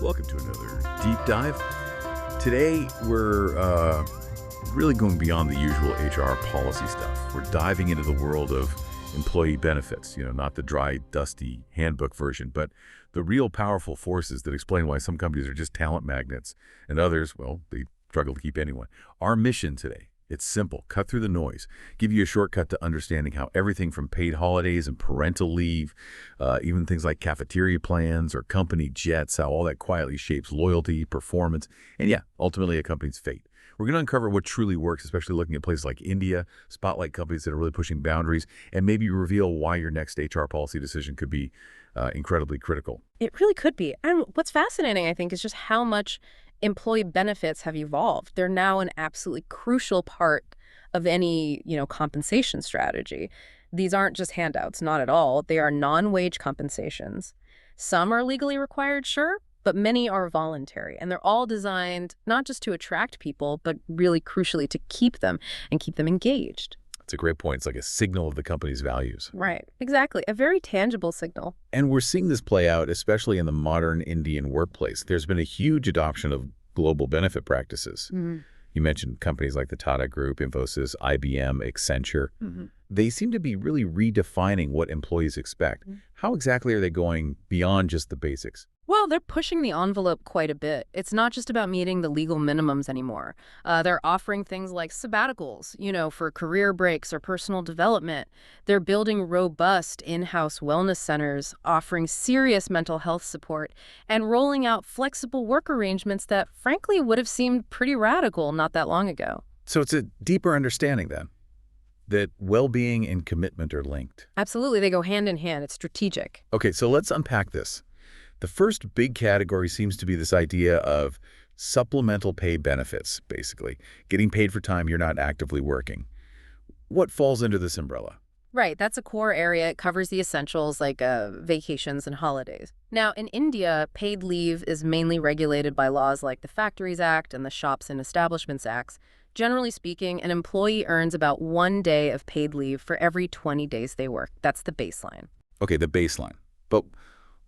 Welcome to another deep dive. Today, we're really going beyond the usual HR policy stuff. We're diving into the world of employee benefits, not the dry, dusty handbook version, but the real powerful forces that explain why some companies are just talent magnets and others, well, they struggle to keep anyone. Our mission today, it's simple. Cut through the noise. Give you a shortcut to understanding how everything from paid holidays and parental leave, even things like cafeteria plans or company jets, how all that quietly shapes loyalty, performance, and yeah, ultimately a company's fate. We're going to uncover what truly works, especially looking at places like India, spotlight companies that are really pushing boundaries, and maybe reveal why your next HR policy decision could be incredibly critical. It really could be. And what's fascinating, I think, is just how much employee benefits have evolved. They're now an absolutely crucial part of any, compensation strategy. These aren't just handouts, not at all. They are non-wage compensations. Some are legally required, sure, but many are voluntary. And they're all designed not just to attract people, but really crucially to keep them and keep them engaged. It's a great point. It's like a signal of the company's values. Right, exactly. A very tangible signal. And we're seeing this play out, especially in the modern Indian workplace. There's been a huge adoption of global benefit practices. You mentioned companies like the Tata Group, Infosys, IBM, Accenture. They seem to be really redefining what employees expect. How exactly are they going beyond just the basics? Well, they're pushing the envelope quite a bit. It's not just about meeting the legal minimums anymore. They're offering things like sabbaticals, for career breaks or personal development. They're building robust in-house wellness centers, offering serious mental health support, and rolling out flexible work arrangements that, frankly, would have seemed pretty radical not that long ago. So it's a deeper understanding, then, that well-being and commitment are linked. Absolutely. They go hand in hand. It's strategic. Okay, so let's unpack this. The first big category seems to be this idea of supplemental pay benefits, basically. Getting paid for time you're not actively working. What falls into this umbrella? Right, that's a core area. It covers the essentials like vacations and holidays. Now, in India, paid leave is mainly regulated by laws like the Factories Act and the Shops and Establishments Acts. Generally speaking, an employee earns about 1 day of paid leave for every 20 days they work. That's the baseline. Okay, the baseline. But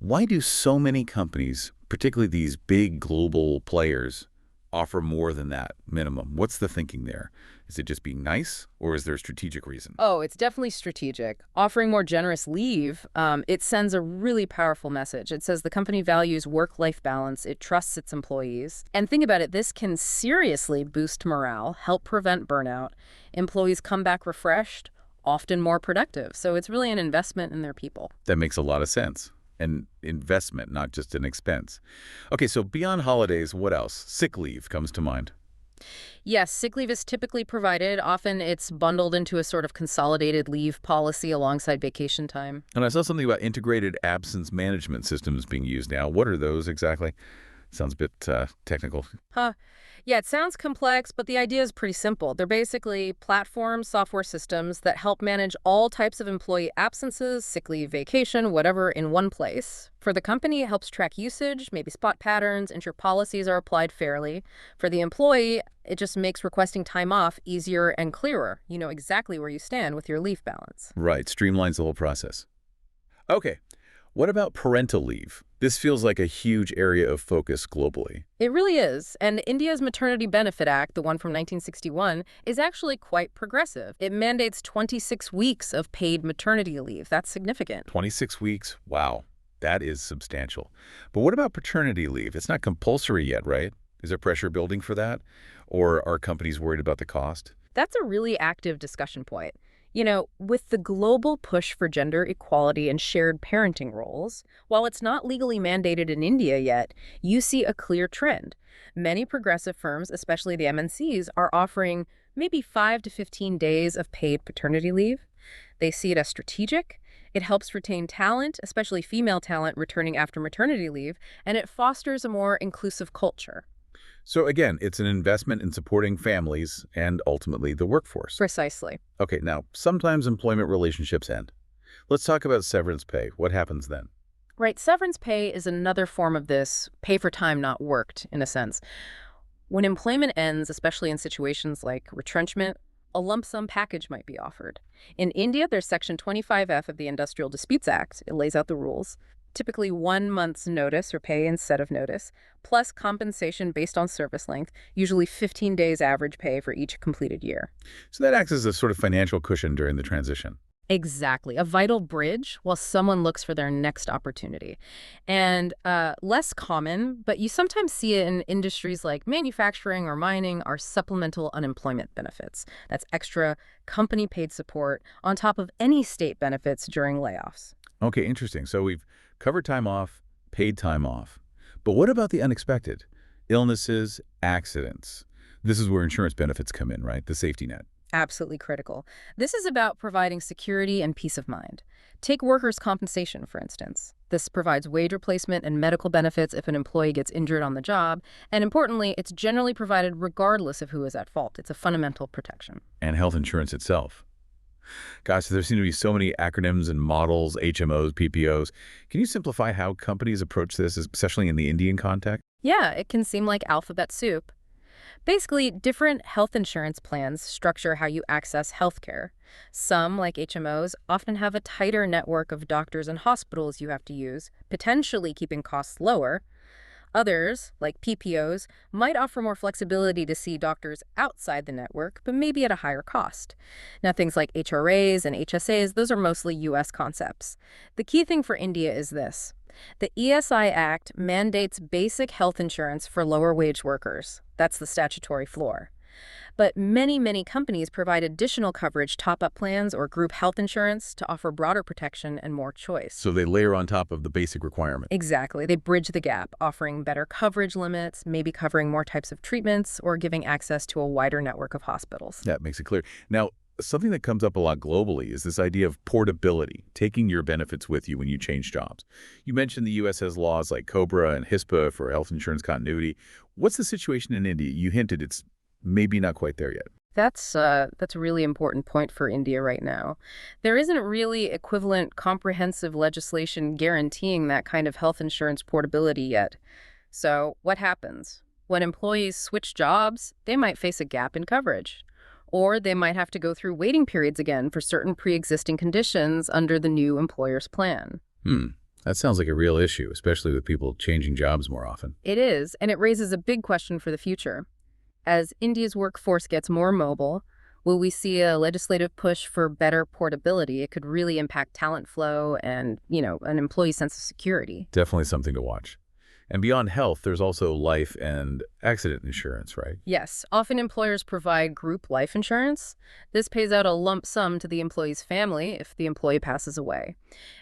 why do so many companies, particularly these big global players, offer more than that minimum? What's the thinking there? Is it just being nice, or is there a strategic reason? Oh, it's definitely strategic. Offering more generous leave, it sends a really powerful message. It says the company values work-life balance, it trusts its employees. And think about it, this can seriously boost morale, help prevent burnout. Employees come back refreshed, often more productive. So it's really an investment in their people. That makes a lot of sense. An investment, not just an expense. Okay, so beyond holidays, what else? Sick leave comes to mind. Yes, sick leave is typically provided. Often it's bundled into a sort of consolidated leave policy alongside vacation time. And I saw something about integrated absence management systems being used now. What are those exactly? Sounds a bit technical. Yeah, it sounds complex, but the idea is pretty simple. They're basically platform software systems that help manage all types of employee absences, sick leave, vacation, whatever, in one place. For the company, it helps track usage, maybe spot patterns, ensure policies are applied fairly. For the employee, it just makes requesting time off easier and clearer. You know exactly where you stand with your leave balance. Right, streamlines the whole process. Okay, what about parental leave? This feels like a huge area of focus globally. It really is. And India's Maternity Benefit Act, the one from 1961, is actually quite progressive. It mandates 26 weeks of paid maternity leave. That's significant. 26 weeks? Wow, that is substantial. But what about paternity leave? It's not compulsory yet, right? Is there pressure building for that? Or are companies worried about the cost? That's a really active discussion point. With the global push for gender equality and shared parenting roles, while it's not legally mandated in India yet, you see a clear trend. Many progressive firms, especially the MNCs, are offering maybe 5 to 15 days of paid paternity leave. They see it as strategic. It helps retain talent, especially female talent returning after maternity leave, and it fosters a more inclusive culture. So again, it's an investment in supporting families and ultimately the workforce. Precisely. Okay, now, sometimes employment relationships end. Let's talk about severance pay. What happens then? Right, severance pay is another form of this pay for time not worked, in a sense. When employment ends, especially in situations like retrenchment, a lump sum package might be offered. In India, there's Section 25F of the Industrial Disputes Act. It lays out the rules. typically 1 month's notice or pay instead of notice, plus compensation based on service length, usually 15 days average pay for each completed year. So that acts as a sort of financial cushion during the transition. Exactly. A vital bridge while someone looks for their next opportunity. And less common, but you sometimes see it in industries like manufacturing or mining, are supplemental unemployment benefits. That's extra company-paid support on top of any state benefits during layoffs. Okay, interesting. So we've covered time off, paid time off. But what about the unexpected? Illnesses, accidents. This is where insurance benefits come in, right? The safety net. Absolutely critical. This is about providing security and peace of mind. Take workers' compensation, for instance. This provides wage replacement and medical benefits if an employee gets injured on the job. And importantly, it's generally provided regardless of who is at fault. It's a fundamental protection. And health insurance itself. Gosh, there seem to be so many acronyms and models, HMOs, PPOs. Can you simplify how companies approach this, especially in the Indian context? Yeah, it can seem like alphabet soup. Basically, different health insurance plans structure how you access healthcare. Some, like HMOs, often have a tighter network of doctors and hospitals you have to use, potentially keeping costs lower. Others, like PPOs, might offer more flexibility to see doctors outside the network, but maybe at a higher cost. Now, things like HRAs and HSAs, those are mostly U.S. concepts. The key thing for India is this. The ESI Act mandates basic health insurance for lower-wage workers. That's the statutory floor. But many companies provide additional coverage top-up plans or group health insurance to offer broader protection and more choice. So they layer on top of the basic requirement. Exactly. They bridge the gap, offering better coverage limits, maybe covering more types of treatments, or giving access to a wider network of hospitals. That makes it clear. Now, something that comes up a lot globally is this idea of portability, taking your benefits with you when you change jobs. You mentioned the U.S. has laws like COBRA and HISPA for health insurance continuity. What's the situation in India? You hinted it's maybe not quite there yet. That's a really important point for India right now. There isn't really equivalent comprehensive legislation guaranteeing that kind of health insurance portability yet. So what happens? When employees switch jobs, they might face a gap in coverage. Or they might have to go through waiting periods again for certain pre-existing conditions under the new employer's plan. That sounds like a real issue, especially with people changing jobs more often. It is, and it raises a big question for the future. As India's workforce gets more mobile, will we see a legislative push for better portability? It could really impact talent flow and, an employee's sense of security. Definitely something to watch. And beyond health, there's also life and accident insurance, right? Yes, often employers provide group life insurance. This pays out a lump sum to the employee's family if the employee passes away.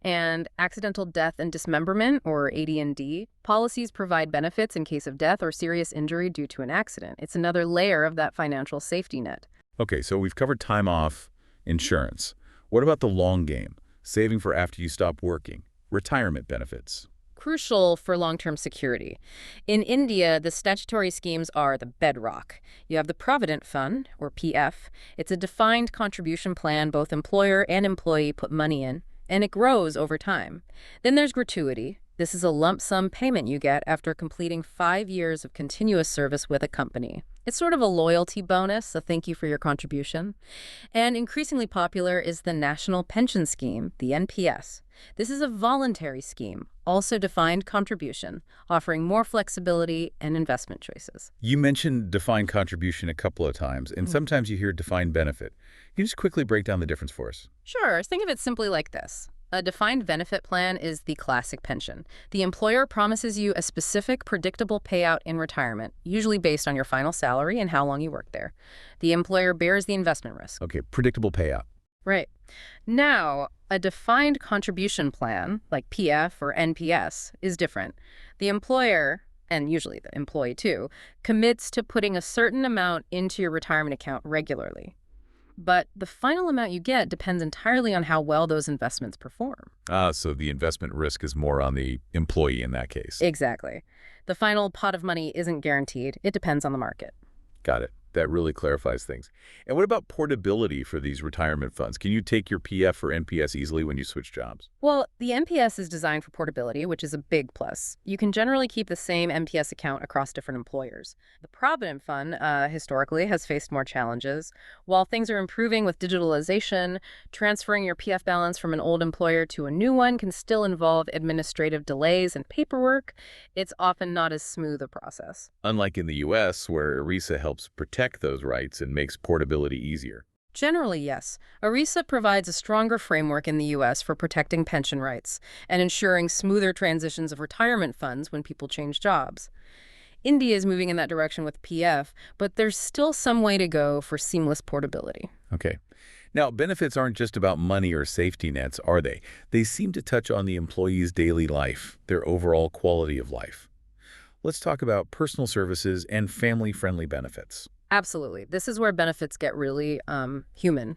And accidental death and dismemberment, or AD&D, policies provide benefits in case of death or serious injury due to an accident. It's another layer of that financial safety net. Okay, so we've covered time off, insurance. What about the long game? Saving for after you stop working, retirement benefits. Crucial for long-term security. In India, the statutory schemes are the bedrock. You have the Provident Fund, or PF. It's a defined contribution plan both employer and employee put money in, and it grows over time. Then there's gratuity. This is a lump sum payment you get after completing 5 years of continuous service with a company. It's sort of a loyalty bonus, a thank you for your contribution. And increasingly popular is the National Pension Scheme, the NPS. This is a voluntary scheme, also defined contribution, offering more flexibility and investment choices. You mentioned defined contribution a couple of times, and sometimes you hear defined benefit. Can you just quickly break down the difference for us? Sure, think of it simply like this. A defined benefit plan is the classic pension. The employer promises you a specific, predictable payout in retirement, usually based on your final salary and how long you work there. The employer bears the investment risk. Okay, predictable payout. Right. Now, a defined contribution plan, like PF or NPS, is different. The employer, and usually the employee too, commits to putting a certain amount into your retirement account regularly. But the final amount you get depends entirely on how well those investments perform. So the investment risk is more on the employee in that case. Exactly. The final pot of money isn't guaranteed. It depends on the market. Got it. That really clarifies things. And what about portability for these retirement funds? Can you take your PF or NPS easily when you switch jobs? Well, the NPS is designed for portability, which is a big plus. You can generally keep the same NPS account across different employers. The Provident Fund, historically, has faced more challenges. While things are improving with digitalization, transferring your PF balance from an old employer to a new one can still involve administrative delays and paperwork. It's often not as smooth a process. Unlike in the US, where ERISA helps protect those rights and makes portability easier. Generally, yes. ERISA provides a stronger framework in the U.S. for protecting pension rights and ensuring smoother transitions of retirement funds when people change jobs. India is moving in that direction with PF, but there's still some way to go for seamless portability. Okay. Now, benefits aren't just about money or safety nets, are they? They seem to touch on the employee's daily life, their overall quality of life. Let's talk about personal services and family-friendly benefits. Absolutely. This is where benefits get really human.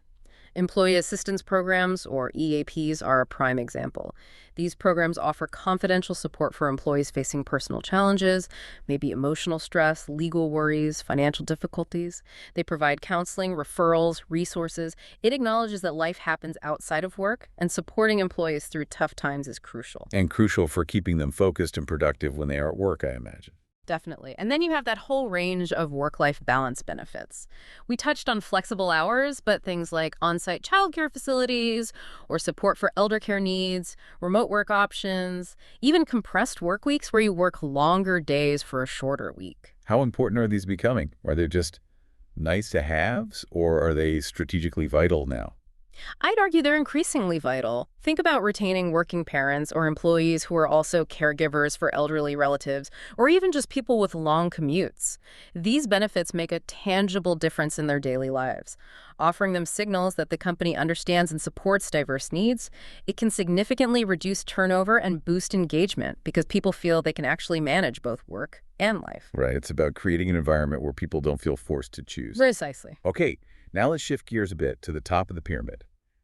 Employee assistance programs, or EAPs, are a prime example. These programs offer confidential support for employees facing personal challenges, maybe emotional stress, legal worries, financial difficulties. They provide counseling, referrals, resources. It acknowledges that life happens outside of work, and supporting employees through tough times is crucial. And crucial for keeping them focused and productive when they are at work, I imagine. Definitely. And then you have that whole range of work-life balance benefits. We touched on flexible hours, but things like on-site childcare facilities or support for elder care needs, remote work options, even compressed work weeks where you work longer days for a shorter week. How important are these becoming? Are they just nice to haves, or are they strategically vital now? I'd argue they're increasingly vital. Think about retaining working parents or employees who are also caregivers for elderly relatives, or even just people with long commutes. These benefits make a tangible difference in their daily lives. Offering them signals that the company understands and supports diverse needs, it can significantly reduce turnover and boost engagement because people feel they can actually manage both work and life. Right. It's about creating an environment where people don't feel forced to choose. Precisely. Okay. Now let's shift gears a bit to the top of the pyramid.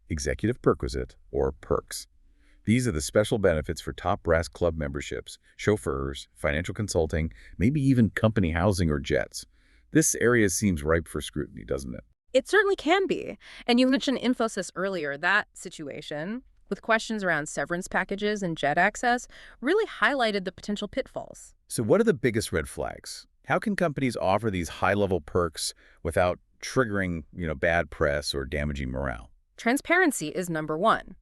Executive Perquisite, or perks. These are the special benefits for top brass club memberships, chauffeurs, financial consulting, maybe even company housing or jets. This area seems ripe for scrutiny, doesn't it? It certainly can be. And you mentioned Infosys earlier. That situation, with questions around severance packages and jet access, really highlighted the potential pitfalls. So what are the biggest red flags? How can companies offer these high-level perks without triggering, bad press or damaging morale? Transparency is number one.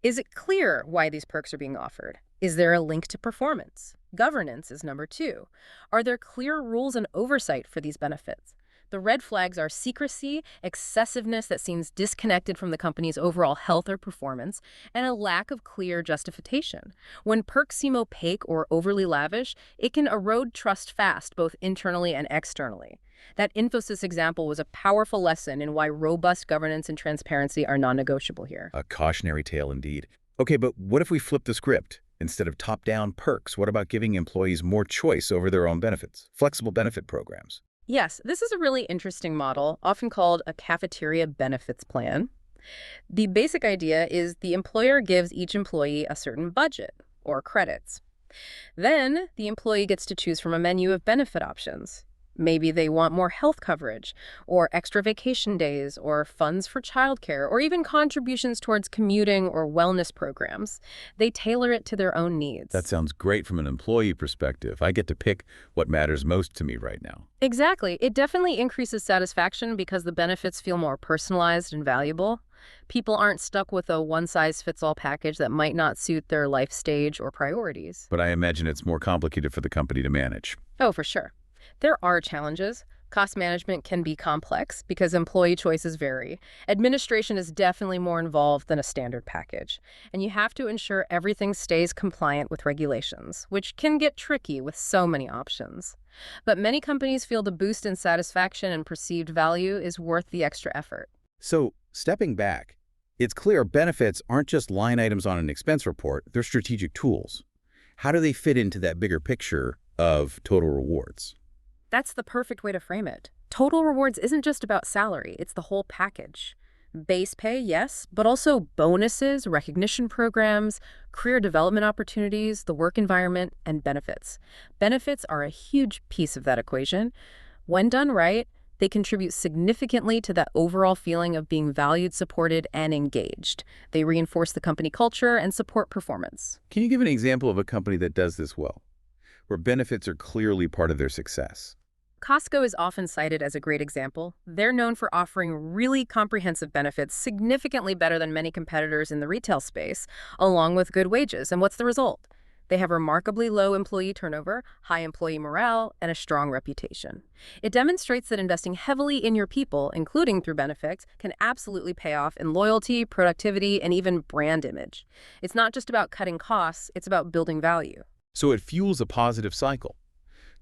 Is it clear why these perks are being offered? Is there a link to performance? Governance is number two. Are there clear rules and oversight for these benefits? The red flags are secrecy, excessiveness that seems disconnected from the company's overall health or performance, and a lack of clear justification. When perks seem opaque or overly lavish, it can erode trust fast, both internally and externally. That Infosys example was a powerful lesson in why robust governance and transparency are non-negotiable here. A cautionary tale indeed. Okay, but what if we flip the script? Instead of top-down perks, what about giving employees more choice over their own benefits? Flexible benefit programs. Yes, this is a really interesting model, often called a cafeteria benefits plan. The basic idea is the employer gives each employee a certain budget, or credits. Then, the employee gets to choose from a menu of benefit options. Maybe they want more health coverage, or extra vacation days, or funds for childcare, or even contributions towards commuting or wellness programs. They tailor it to their own needs. That sounds great from an employee perspective. I get to pick what matters most to me right now. Exactly. It definitely increases satisfaction because the benefits feel more personalized and valuable. People aren't stuck with a one-size-fits-all package that might not suit their life stage or priorities. But I imagine it's more complicated for the company to manage. Oh, for sure. There are challenges. Cost management can be complex because employee choices vary. Administration is definitely more involved than a standard package. And you have to ensure everything stays compliant with regulations, which can get tricky with so many options. But many companies feel the boost in satisfaction and perceived value is worth the extra effort. So, stepping back, it's clear benefits aren't just line items on an expense report, they're strategic tools. How do they fit into that bigger picture of total rewards? That's the perfect way to frame it. Total rewards isn't just about salary, it's the whole package. Base pay, yes, but also bonuses, recognition programs, career development opportunities, the work environment, and benefits. Benefits are a huge piece of that equation. When done right, They contribute significantly to that overall feeling of being valued, supported, and engaged. They reinforce the company culture and support performance. Can you give an example of a company that does this well, where benefits are clearly part of their success? Costco is often cited as a great example. They're known for offering really comprehensive benefits, significantly better than many competitors in the retail space, along with good wages. And what's the result? They have remarkably low employee turnover, high employee morale, and a strong reputation. It demonstrates that investing heavily in your people, including through benefits, can absolutely pay off in loyalty, productivity, and even brand image. It's not just about cutting costs, it's about building value. So it fuels a positive cycle.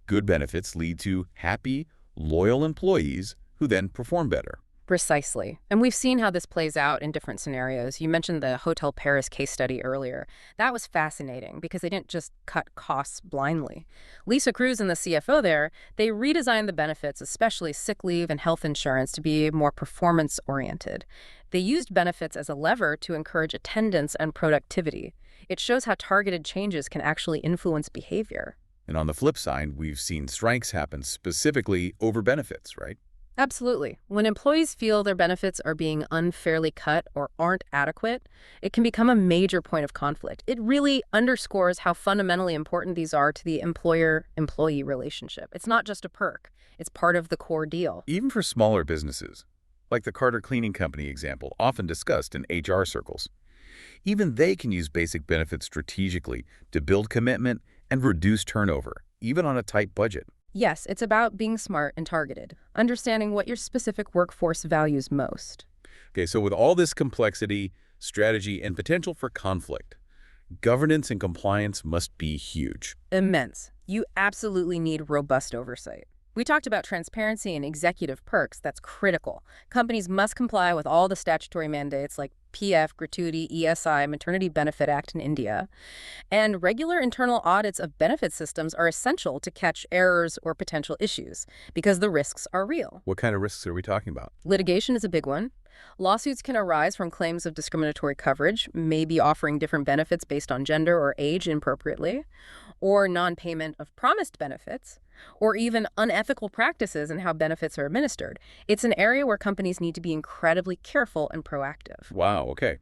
Good benefits lead to happy, loyal employees who then perform better. Precisely. And we've seen how this plays out in different scenarios. You mentioned the Hotel Paris case study earlier. That was fascinating because they didn't just cut costs blindly. Lisa Cruz and the CFO there, they redesigned the benefits, especially sick leave and health insurance, to be more performance-oriented. They used benefits as a lever to encourage attendance and productivity. It shows how targeted changes can actually influence behavior. And on the flip side, we've seen strikes happen specifically over benefits, right? Absolutely. When employees feel their benefits are being unfairly cut or aren't adequate, it can become a major point of conflict. It really underscores how fundamentally important these are to the employer-employee relationship. It's not just a perk. It's part of the core deal. Even for smaller businesses, like the Carter Cleaning Company example, often discussed in HR circles. Even they can use basic benefits strategically to build commitment and reduce turnover, even on a tight budget. Yes, it's about being smart and targeted, understanding what your specific workforce values most. Okay, so with all this complexity, strategy, and potential for conflict, governance and compliance must be huge. Immense. You absolutely need robust oversight. We talked about transparency and executive perks. That's critical. Companies must comply with all the statutory mandates like PF, gratuity, ESI, Maternity Benefit Act in India. And regular internal audits of benefit systems are essential to catch errors or potential issues because the risks are real. What kind of risks are we talking about? Litigation is a big one. Lawsuits can arise from claims of discriminatory coverage, maybe offering different benefits based on gender or age inappropriately, or non-payment of promised benefits, or even unethical practices in how benefits are administered. It's an area where companies need to be incredibly careful and proactive. Wow, okay.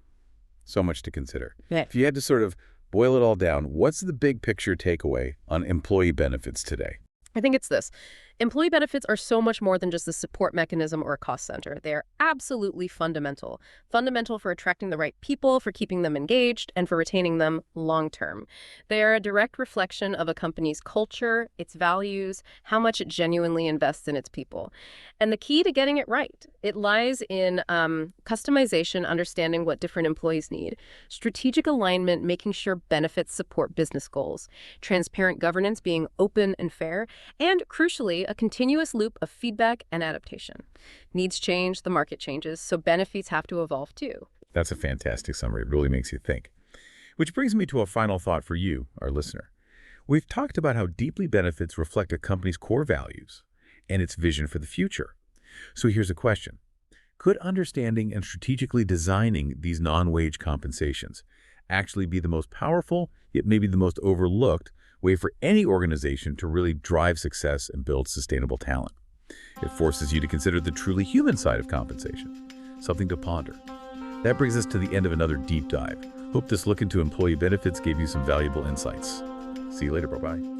So much to consider. Yeah. If you had to sort of boil it all down, what's the big picture takeaway on employee benefits today? I think it's this. Employee benefits are so much more than just a support mechanism or a cost center. They are absolutely fundamental. Fundamental for attracting the right people, for keeping them engaged, and for retaining them long-term. They are a direct reflection of a company's culture, its values, how much it genuinely invests in its people. And the key to getting it right, it lies in customization, understanding what different employees need, strategic alignment, making sure benefits support business goals, transparent governance, being open and fair, and crucially, a continuous loop of feedback and adaptation. Needs change, the market changes, so benefits have to evolve too. That's a fantastic summary. It really makes you think. Which brings me to a final thought for you, our listener. We've talked about how deeply benefits reflect a company's core values and its vision for the future. So here's a question. Could understanding and strategically designing these non-wage compensations actually be the most powerful, yet maybe the most overlooked, way for any organization to really drive success and build sustainable talent? It forces you to consider the truly human side of compensation, something to ponder. That brings us to the end of another deep dive. Hope this look into employee benefits gave you some valuable insights. See you later. Bye-bye.